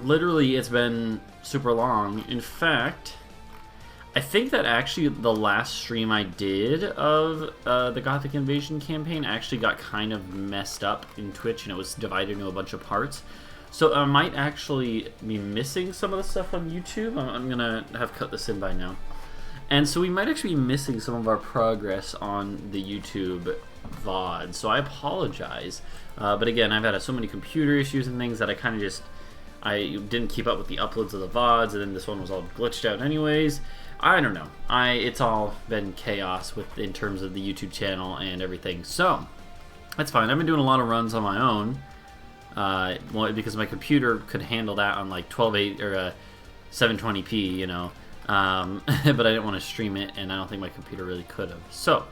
literally, it's been super long. In fact, I think that actually the last stream I did of the Gothic Invasion campaign actually got kind of messed up in Twitch, and it was divided into a bunch of parts. So I might actually be missing some of the stuff on YouTube. I'm going to have cut this in by now. And so we might actually be missing some of our progress on the YouTube VOD. So I apologize. But again, I've had so many computer issues and things that I kind of just... I didn't keep up with the uploads of the VODs, and then this one was all glitched out anyways. I don't know. It's all been chaos in terms of the YouTube channel and everything. So, that's fine. I've been doing a lot of runs on my own. Because my computer could handle that on like 1280 or 720p, you know. But I didn't want to stream it, and I don't think my computer really could have. So,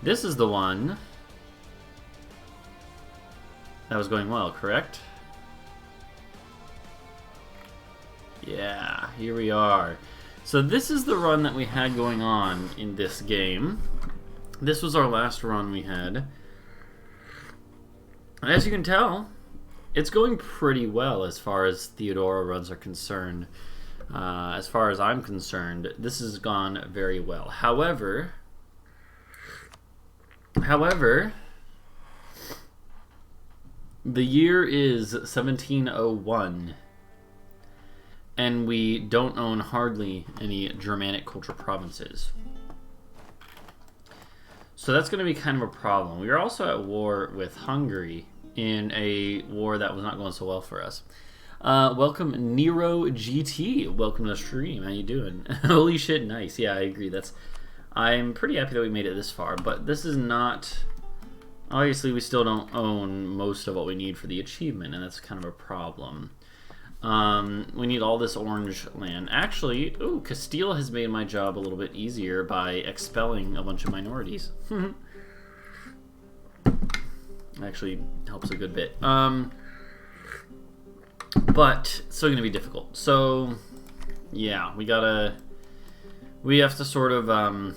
this is the one that was going well, correct? Yeah, here we are. So this is the run that we had going on in this game. This was our last run we had. And as you can tell, it's going pretty well as far as Theodoro runs are concerned. As far as I'm concerned, this has gone very well. However, the year is 1701. And we don't own hardly any Germanic culture provinces. So that's going to be kind of a problem. We are also at war with Hungary in a war that was not going so well for us. Welcome Nero GT. Welcome to the stream. How you doing? Holy shit, nice. Yeah, I agree. I'm pretty happy that we made it this far, but this is not... Obviously, we still don't own most of what we need for the achievement, and that's kind of a problem. We need all this orange land. Actually, ooh, Castile has made my job a little bit easier by expelling a bunch of minorities. Actually helps a good bit. But it's still going to be difficult. So, yeah, we have to sort of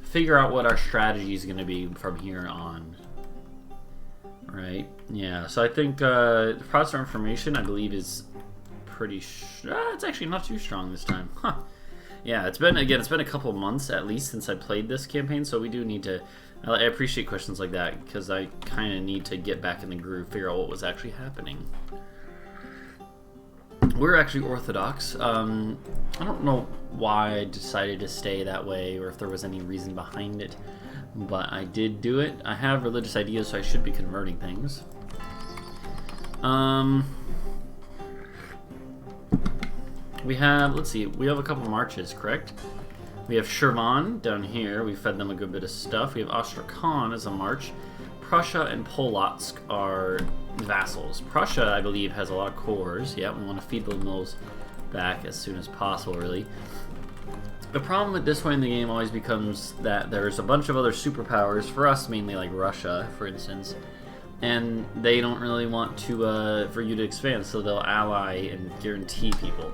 figure out what our strategy is going to be from here on. Right? Yeah, so I think Protestant Reformation, I believe, is pretty... it's actually not too strong this time. Huh. Yeah, it's been a couple of months at least since I played this campaign, so we do need to... I appreciate questions like that, because I kind of need to get back in the groove, figure out what was actually happening. We're actually Orthodox. I don't know why I decided to stay that way, or if there was any reason behind it. But I did do it. I have religious ideas, so I should be converting things. We have, let's see, we have a couple marches, correct? We have Shervan down here. We fed them a good bit of stuff. We have Astrakhan as a march. Prussia and Polotsk are vassals. Prussia, I believe, has a lot of cores. Yeah, we want to feed the mills back as soon as possible, really. The problem with this way in the game always becomes that there's a bunch of other superpowers, for us mainly like Russia, for instance, and they don't really want to for you to expand, so they'll ally and guarantee people.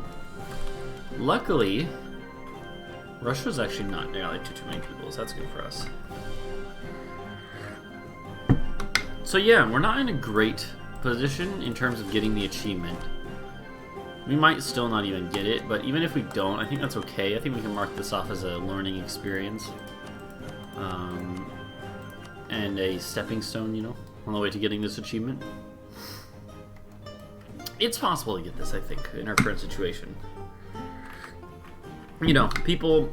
Luckily, Russia's actually not allied to too many people, so that's good for us. So yeah, we're not in a great position in terms of getting the achievement. We might still not even get it, but even if we don't, I think that's okay. I think we can mark this off as a learning experience. And a stepping stone, you know, on the way to getting this achievement. It's possible to get this, I think, in our current situation. You know, people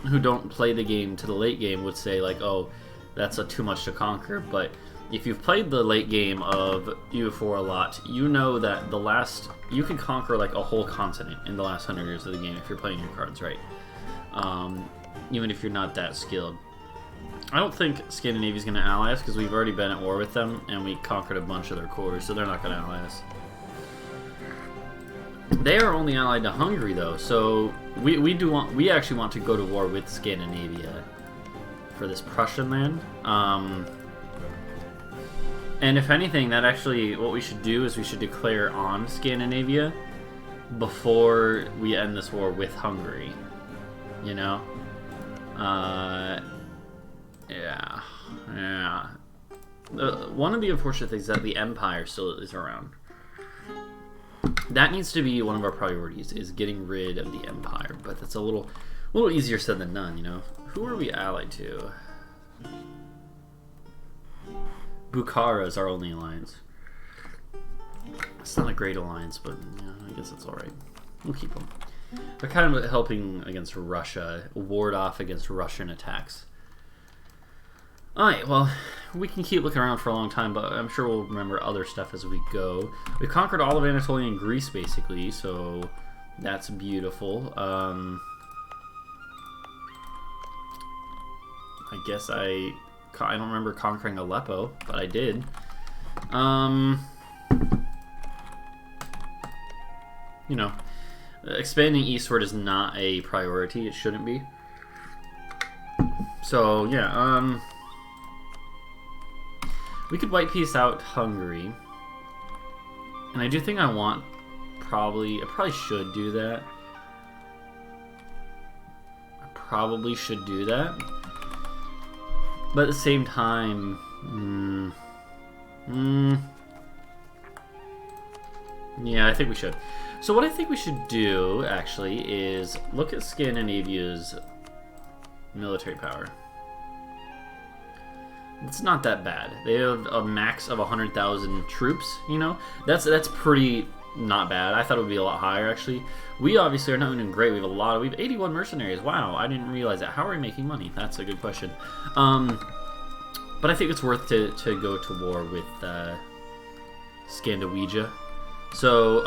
who don't play the game to the late game would say, like, oh, that's too much to conquer, but... If you've played the late game of EU4 a lot, you know that you can conquer like a whole continent in the last 100 years of the game if you're playing your cards right. Even if you're not that skilled. I don't think Scandinavia's going to ally us because we've already been at war with them and we conquered a bunch of their cores, so they're not going to ally us. They are only allied to Hungary though, so we actually want to go to war with Scandinavia for this Prussian land. And if anything, that actually, what we should do is we should declare on Scandinavia before we end this war with Hungary. You know? Yeah. One of the unfortunate things is that the Empire still is around. That needs to be one of our priorities, is getting rid of the Empire. But that's a little easier said than done, you know. Who are we allied to? Bukhara is our only alliance. It's not a great alliance, but yeah, I guess it's alright. We'll keep them. They're kind of helping against Russia, ward off against Russian attacks. Alright, well, we can keep looking around for a long time, but I'm sure we'll remember other stuff as we go. We conquered all of Anatolia and Greece, basically, so that's beautiful. I guess I don't remember conquering Aleppo, but I did. You know, expanding eastward is not a priority. It shouldn't be. So, yeah, we could white piece out Hungary. And I do think I probably should do that. I probably should do that. But at the same time, yeah, I think we should. So what I think we should do, actually, is look at Scandinavia's military power. It's not that bad. They have a max of 100,000 troops, you know? That's pretty not bad. I thought it would be a lot higher, actually. We obviously are not doing great. We have 81 mercenaries. Wow, I didn't realize that. How are we making money? That's a good question. But I think it's worth to go to war with Scandinavia. So,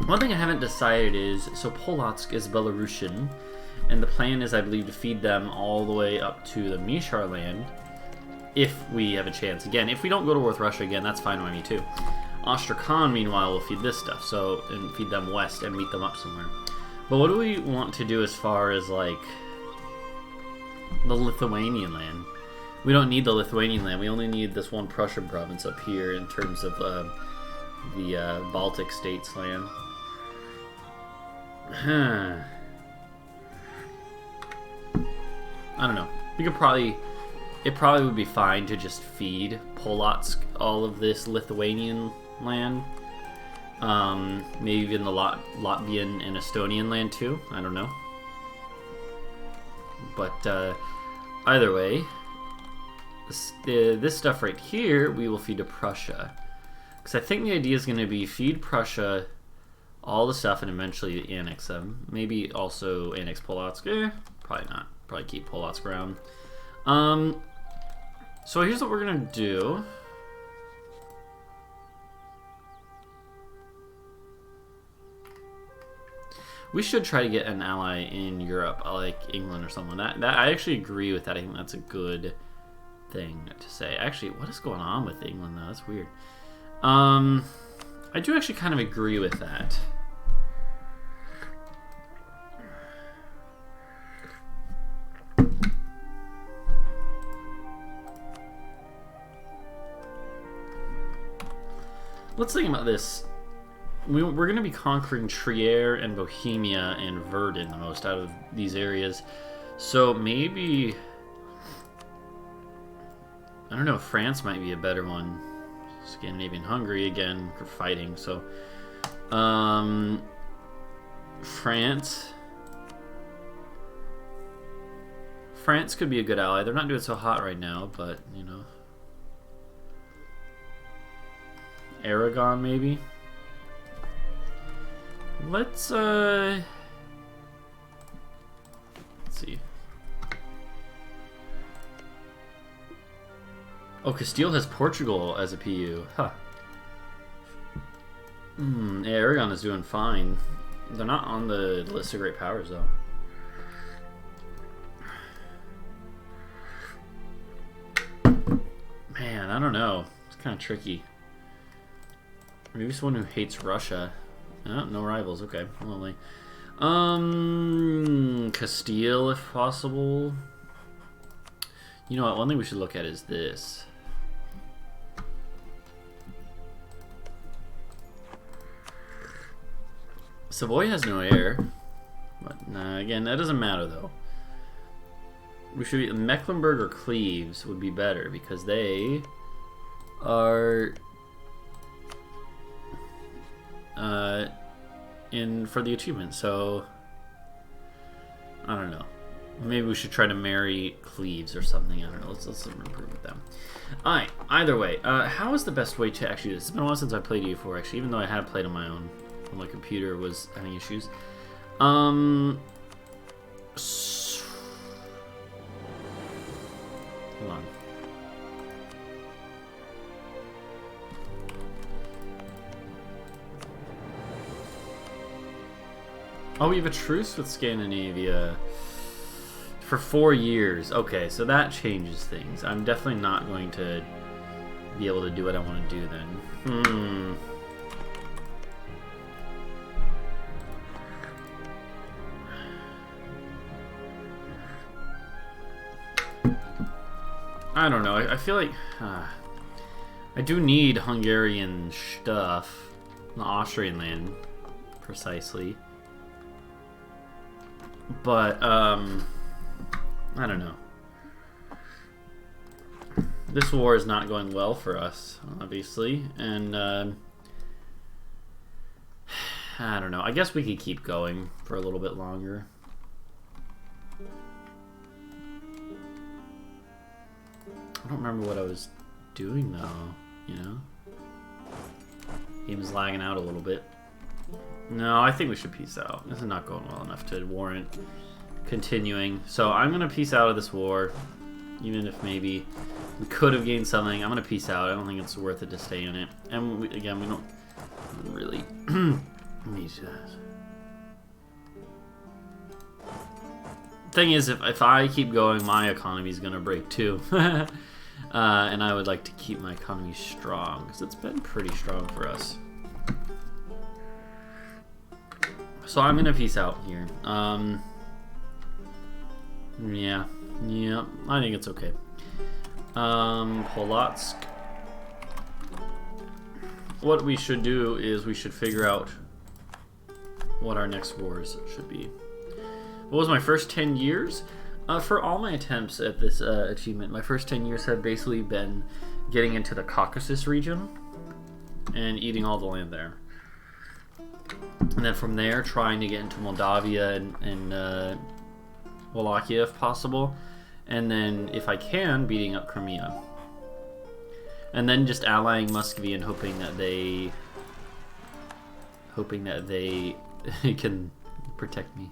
one thing I haven't decided is, so Polotsk is Belarusian, and the plan is, I believe, to feed them all the way up to the Mishar land, if we have a chance. Again, if we don't go to war with Russia again, that's fine by me too. Astrakhan, meanwhile, will feed this stuff, so, and feed them west and meet them up somewhere. But what do we want to do as far as, like, the Lithuanian land? We don't need the Lithuanian land. We only need this one Prussian province up here in terms of the Baltic states land. I don't know. We could probably... It probably would be fine to just feed Polotsk all of this Lithuanian land. Maybe even the Latvian and Estonian land too. I don't know. But either way, this stuff right here we will feed to Prussia. Because I think the idea is going to be feed Prussia all the stuff and eventually annex them. Maybe also annex Polotsk. Probably not. Probably keep Polotsk around. So here's what we're going to do. We should try to get an ally in Europe, like England or someone. That I actually agree with that. I think that's a good thing to say. Actually, what is going on with England though? That's weird. I do actually kind of agree with that. Let's think about this. We're going to be conquering Trier and Bohemia and Verdun the most out of these areas. So maybe... I don't know, France might be a better one. Scandinavian Hungary, again, for fighting, so... France... France could be a good ally. They're not doing so hot right now, but, you know... Aragon, maybe? Let's see. Oh, Castile has Portugal as a PU. Huh. Yeah, Aragon is doing fine. They're not on the list of great powers, though. Man, I don't know. It's kind of tricky. Maybe someone who hates Russia. Oh, no rivals. Okay, lovely. Castile, if possible. You know what? One thing we should look at is this. Savoy has no heir, but again, that doesn't matter though. We should be Mecklenburg or Cleves would be better because they are for the achievement. So I don't know. Maybe we should try to marry Cleves or something. I don't know. Let's improve with them. Alright, either way, how is the best way to actually do this? It's been a while since I played EU4, actually, even though I have played on my own when my computer was having issues. Hold on. Oh, we have a truce with Scandinavia for 4 years. Okay, so that changes things. I'm definitely not going to be able to do what I want to do then. I don't know. I feel like I do need Hungarian stuff. The Austrian land, precisely. But, I don't know. This war is not going well for us, obviously, and, I don't know. I guess we could keep going for a little bit longer. I don't remember what I was doing, though, you know? Game's lagging out a little bit. No, I think we should peace out. This is not going well enough to warrant continuing. So I'm going to peace out of this war, even if maybe we could have gained something. I'm going to peace out. I don't think it's worth it to stay in it. And again, we don't really need to. Thing is, if I keep going, my economy is going to break too. And I would like to keep my economy strong, because it's been pretty strong for us. So I'm gonna peace out here. Yeah, I think it's okay. Polotsk. What we should do is we should figure out what our next wars should be. What was my first 10 years? For all my attempts at this achievement, my first 10 years have basically been getting into the Caucasus region and eating all the land there. And then from there, trying to get into Moldavia and Wallachia if possible. And then, if I can, beating up Crimea. And then just allying Muscovy and hoping that they can protect me.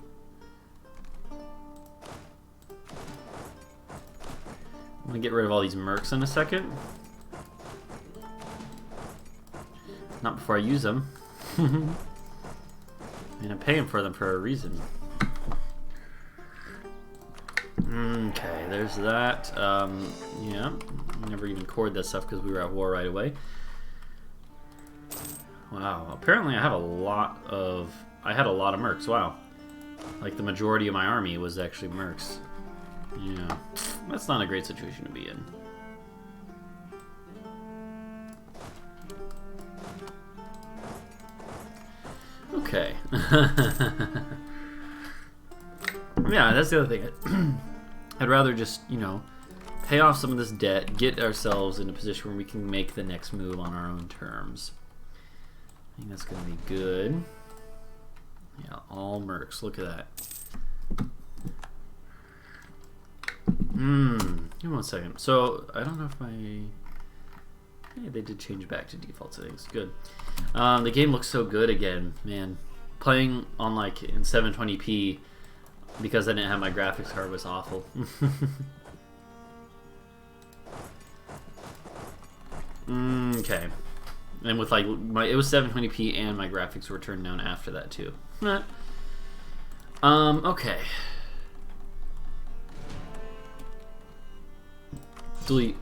I'm gonna get rid of all these mercs in a second. Not before I use them. I mean, I'm paying for them for a reason. Okay, there's that. Yeah, I never even cored that stuff because we were at war right away. Wow, apparently I had a lot of mercs. Wow, like the majority of my army was actually mercs. Yeah, that's not a great situation to be in. Okay. Yeah, that's the other thing. I'd rather just, you know, pay off some of this debt, get ourselves in a position where we can make the next move on our own terms. I think that's going to be good. Yeah, all mercs. Look at that. Give me 1 second. So, I don't know if Hey, they did change back to default settings. Good. The game looks so good again, man. Playing on, like, in 720p because I didn't have my graphics card was awful. Okay. And with, like, it was 720p and my graphics were turned down after that, too. Okay. Delete.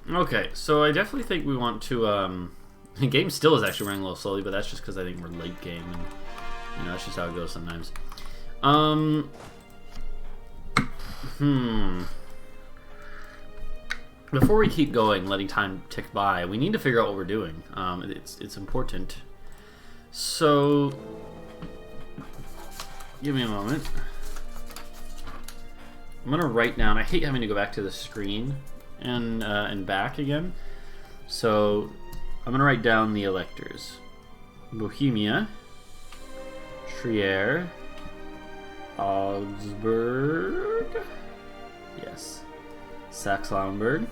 Okay, so I definitely think we want to, the game still is actually running a little slowly, but that's just because I think we're late game, and, you know, that's just how it goes sometimes. Before we keep going, letting time tick by, we need to figure out what we're doing. It's important. So, give me a moment. I'm gonna write down. I hate having to go back to the screen and back again. So I'm gonna write down the electors. Bohemia, Trier, Augsburg, yes, Saxe-Lauenburg,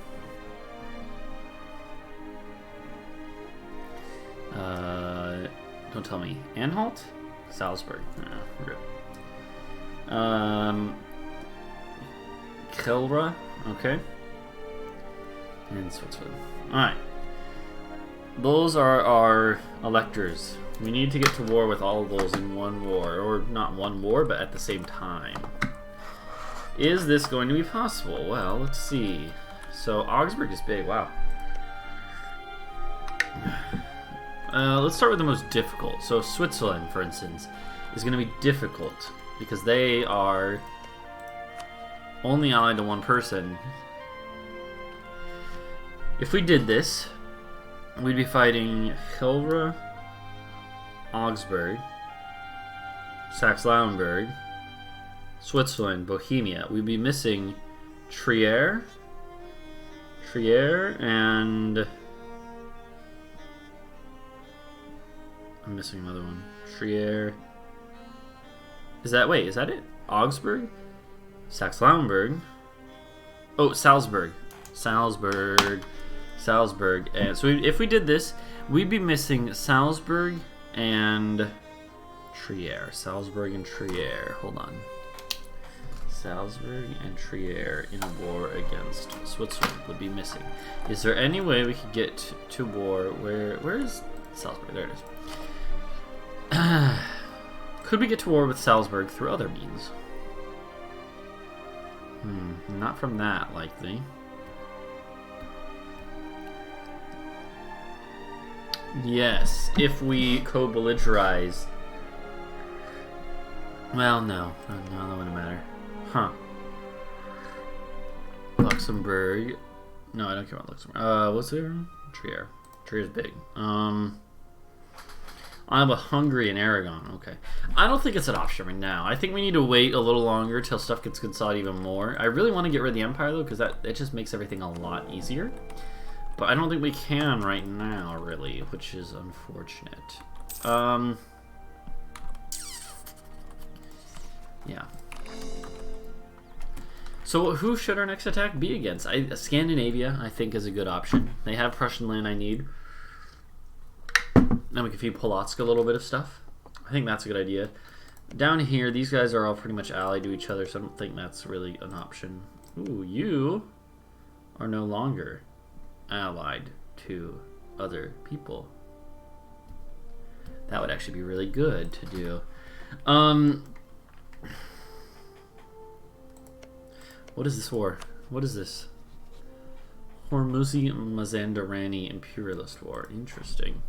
don't tell me, Anhalt, Salzburg, Kelra, okay, and Switzerland. Alright. Those are our electors. We need to get to war with all of those in one war. Or not one war, but at the same time. Is this going to be possible? Well, let's see. So, Augsburg is big. Wow. Let's start with the most difficult. So, Switzerland, for instance, is going to be difficult because they are only allied to one person. If we did this, we'd be fighting Helvra, Augsburg, Saxe-Lauenburg, Switzerland, Bohemia. We'd be missing Trier, and I'm missing another one. Trier. Is that it? Augsburg, Saxe-Lauenburg. Oh, Salzburg. And so if we did this, we'd be missing Salzburg and Trier. Hold on. Salzburg and Trier in a war against Switzerland would be missing. Is there any way we could get to war? Where is Salzburg? There it is. Could we get to war with Salzburg through other means? Not from that, likely. Yes, if we co-belligerize. Well, no, that wouldn't matter. Huh. Luxembourg. No, I don't care about Luxembourg. What's there? Trier. Trier's big. I have a Hungary and Aragon. Okay. I don't think it's an option right now. I think we need to wait a little longer till stuff gets consolidated even more. I really want to get rid of the Empire, though, because it just makes everything a lot easier. But I don't think we can right now, really, which is unfortunate. Yeah. So who should our next attack be against? Scandinavia, I think, is a good option. They have Prussian land I need. And we can feed Polotsk a little bit of stuff. I think that's a good idea. Down here, these guys are all pretty much allied to each other, so I don't think that's really an option. Ooh, you are no longer allied to other people. That would actually be really good to do. What is this war? What is this? Hormuzi Mazandarani Imperialist War. Interesting.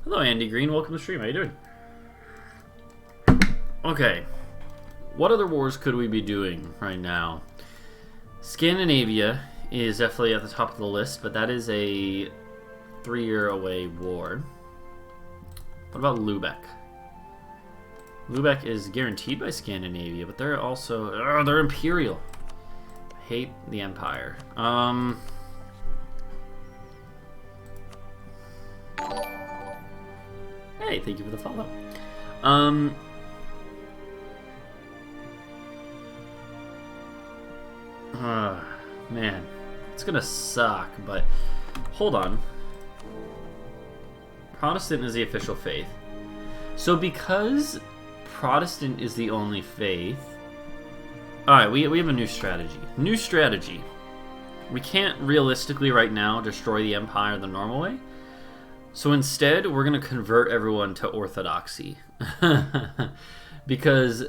Hello, Andy Green. Welcome to the stream. How you doing? Okay. What other wars could we be doing right now? Scandinavia is definitely at the top of the list, but that is a 3-year away war. What about Lubeck? Lubeck is guaranteed by Scandinavia, but they're also... they're imperial. I hate the Empire. Hey, thank you for the follow. Man, it's gonna suck, but hold on. Protestant is the official faith. So because Protestant is the only faith... Alright, we have a new strategy. New strategy. We can't realistically right now destroy the Empire the normal way. So instead, we're going to convert everyone to Orthodoxy. Because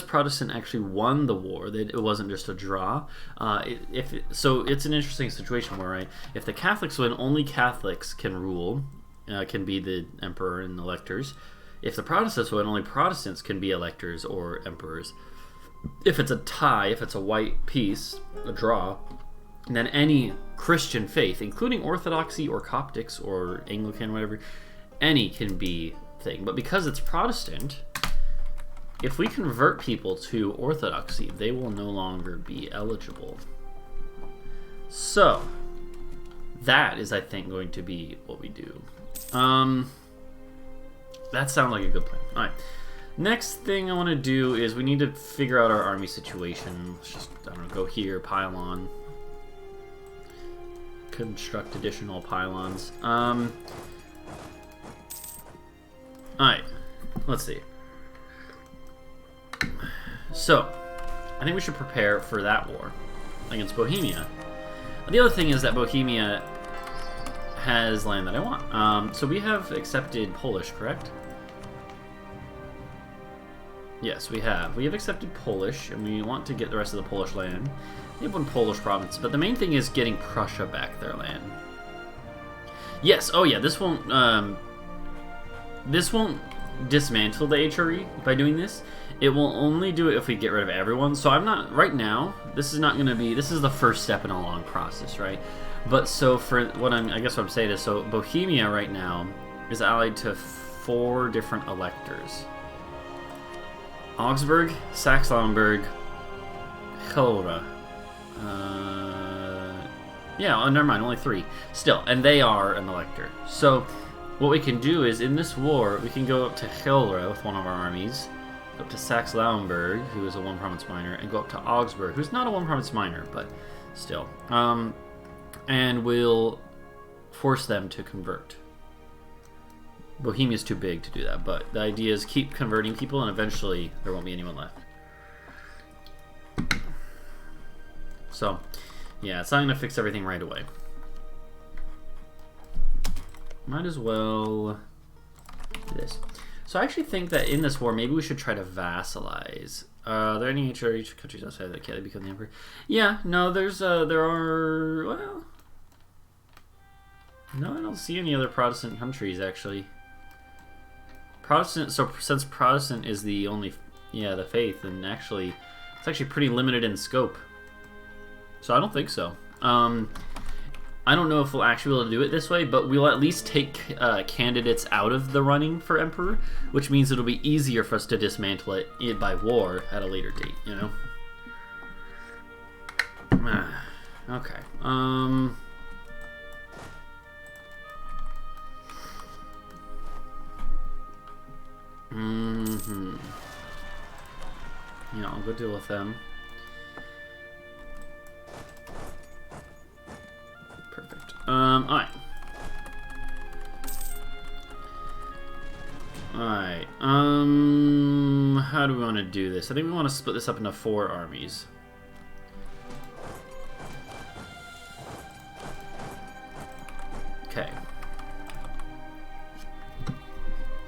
Protestant actually won the war, it wasn't just a draw. So it's an interesting situation where, right, if the Catholics win, only Catholics can rule, can be the emperor and electors. If the Protestants win, only Protestants can be electors or emperors. If it's a tie, if it's a white piece, a draw, then any Christian faith, including Orthodoxy or Coptics or Anglican, whatever, any can be thing. But because it's Protestant, if we convert people to Orthodoxy, they will no longer be eligible. So, that is, I think, going to be what we do. That sounds like a good plan. Alright. Next thing I want to do is we need to figure out our army situation. Let's just, I don't know, go here, pile on. Construct additional pylons. Alright. Let's see. So, I think we should prepare for that war against Bohemia. The other thing is that Bohemia has land that I want. So we have accepted Polish, correct? Yes, we have. We have accepted Polish, and we want to get the rest of the Polish land. We have one Polish province, but the main thing is getting Prussia back their land. Yes, oh yeah, this won't dismantle the HRE by doing this. It will only do it if we get rid of everyone. So I'm not, right now, this is not going to be, this is the first step in a long process, right? But so for what I guess what I'm saying is, so Bohemia right now is allied to 4 different electors. Augsburg, Saxe-Lauenburg, Helra. Yeah, oh, never mind, only 3. Still, and they are an elector. So what we can do is, in this war, we can go up to Helra with one of our armies, go up to Saxe-Lauenburg, who is a 1-province minor, and go up to Augsburg, who's not a 1-province minor, but still. And we'll force them to convert. Bohemia's too big to do that, but the idea is keep converting people, and eventually there won't be anyone left. So, yeah, it's not going to fix everything right away. Might as well do this. So I actually think that in this war, maybe we should try to vassalize. Are there any HRH countries outside that can become the emperor? Yeah, no, there are, well, no, I don't see any other Protestant countries, actually. Protestant, so since Protestant is the only, yeah, the faith, and actually, it's actually pretty limited in scope. So I don't think so. I don't know if we'll actually be able to do it this way, but we'll at least take candidates out of the running for emperor, which means it'll be easier for us to dismantle it by war at a later date, you know? Okay. Yeah, I'll go deal with them. Perfect. Alright. Alright. How do we want to do this? I think we want to split this up into 4 armies. Okay.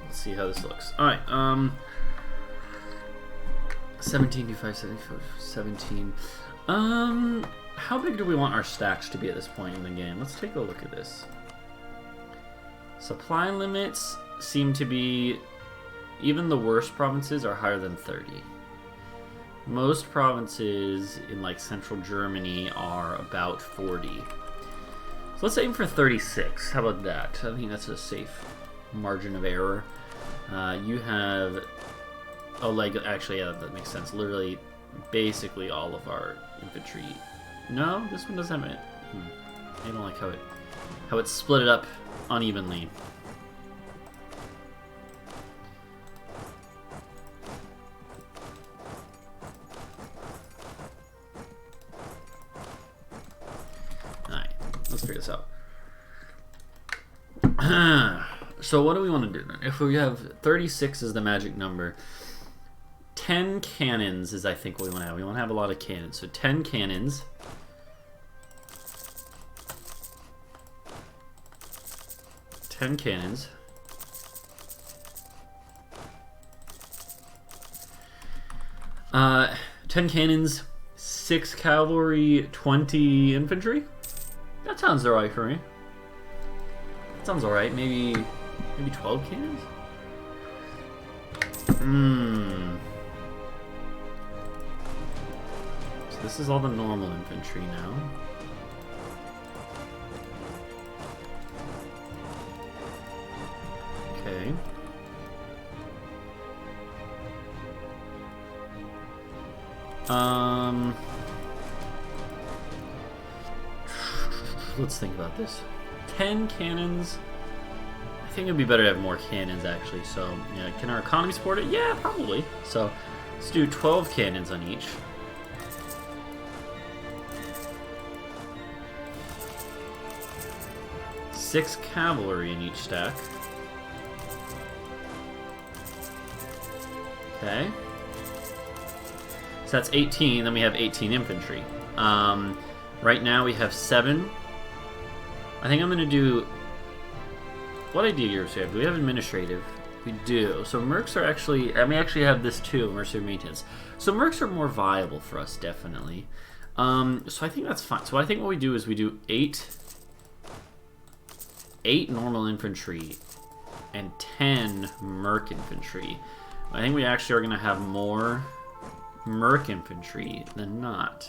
Let's see how this looks. Alright, 17, 25, 74, 17. How big do we want our stacks to be at this point in the game? Let's take a look at this. Supply limits seem to be, even the worst provinces are higher than 30. Most provinces in like central Germany are about 40. So let's aim for 36. How about that? I think that's a safe margin of error. You have, oh, like, actually, yeah, that makes sense. Literally, basically all of our infantry. No, this one doesn't have it. I don't like how it split it up unevenly. Alright, let's figure this out. So what do we want to do then? If we have 36 as the magic number, 10 cannons is, I think, what we want to have. We want to have a lot of cannons. So 10 cannons. Ten cannons. 10 cannons, 6 cavalry, 20 infantry. That sounds alright for me. That sounds alright. Maybe 12 cannons? So this is all the normal infantry now. Okay. Let's think about this. 10 cannons. I think it'd be better to have more cannons, actually. So, yeah, can our economy support it? Yeah, probably. So, let's do 12 cannons on each. Six cavalry in each stack. Okay. So that's 18, then we have 18 infantry. Right now we have 7. I think I'm going to do... What ideas do we have? Do we have administrative? We do. So mercs are actually... And we actually have this too, mercenary maintenance. So mercs are more viable for us, definitely. So I think that's fine. So I think what we do is we do 8 normal infantry and 10 merc infantry. I think we actually are going to have more merc infantry than not.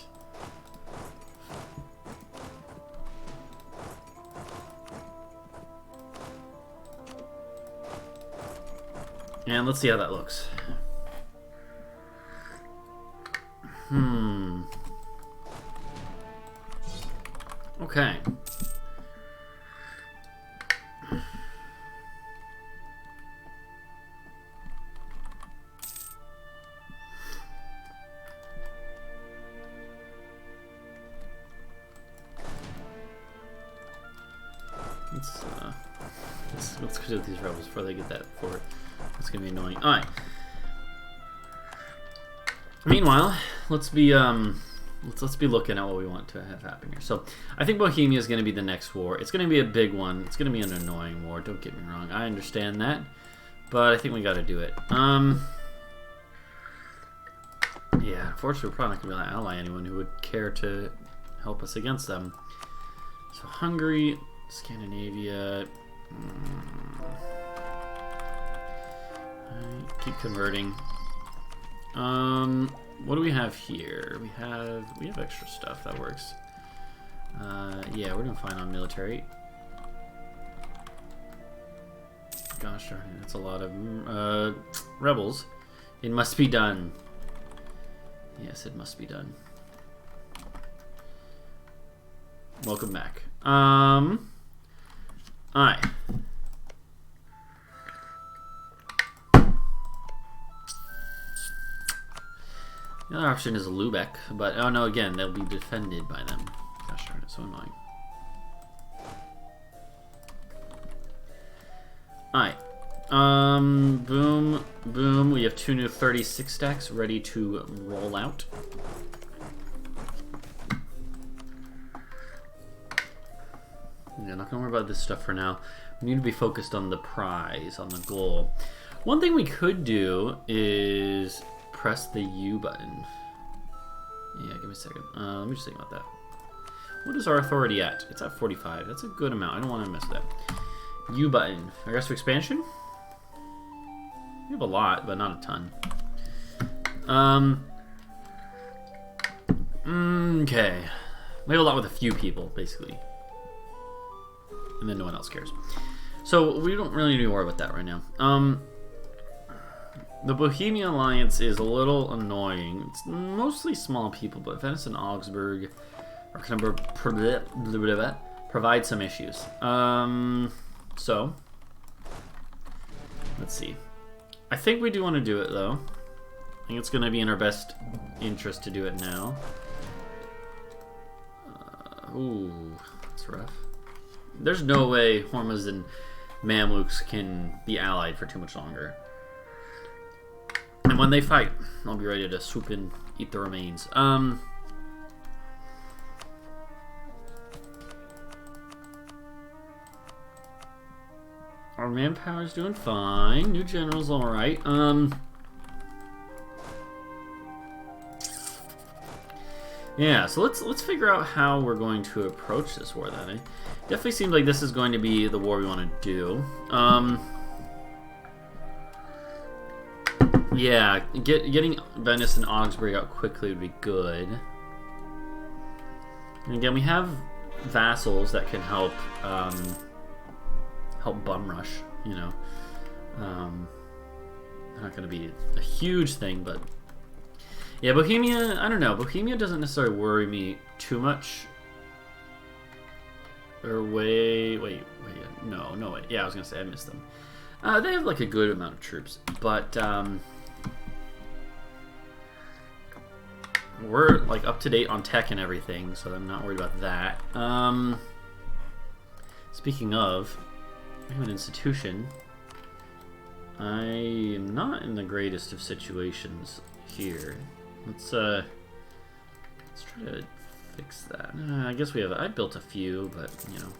And let's see how that looks. Okay. Let's get with these rebels before they get that forward. That's gonna be annoying. All right. Meanwhile, let's be looking at what we want to have happen here. So I think Bohemia is gonna be the next war. It's gonna be a big one. It's gonna be an annoying war. Don't get me wrong. I understand that, but I think we got to do it. Yeah. Unfortunately, we're probably not gonna be able to ally anyone who would care to help us against them. So Hungary, Scandinavia. Keep converting. What do we have here? We have extra stuff that works. Yeah, we're doing fine on military. Gosh darn it, that's a lot of rebels. It must be done. Yes, it must be done. Welcome back. Alright. The other option is Lubeck, but oh no, again, they'll be defended by them. Gosh darn it, so annoying. Alright. Boom, boom. We have 2 new 36 stacks ready to roll out. Yeah, not gonna worry about this stuff for now. We need to be focused on the prize, on the goal. One thing we could do is press the U button. Yeah, give me a second. Let me just think about that. What is our authority at? It's at 45. That's a good amount. I don't want to mess with that. U button. Aggressive expansion? We have a lot, but not a ton. Okay. We have a lot with a few people, basically. And then no one else cares. So we don't really need to worry about that right now. The Bohemia Alliance is a little annoying. It's mostly small people, but Venice and Augsburg are kind of provide some issues. So let's see. I think we do want to do it though. I think it's going to be in our best interest to do it now. Ooh, that's rough. There's no way Hormas and Mamluks can be allied for too much longer. And when they fight, I'll be ready to swoop in, eat the remains. Our manpower's doing fine. New general's alright. Yeah, so let's figure out how we're going to approach this war then. It definitely seems like this is going to be the war we want to do. Yeah, getting Venice and Augsburg out quickly would be good. And again, we have vassals that can help help bum rush, you know. They're not going to be a huge thing, but yeah, Bohemia, I don't know. Bohemia doesn't necessarily worry me too much. Or wait. No, wait. Yeah, I was gonna say I missed them. They have like a good amount of troops, but we're like up to date on tech and everything, so I'm not worried about that. Speaking of, we have an institution. I am not in the greatest of situations here. Let's try to fix that. I guess we have. I built a few, but you know.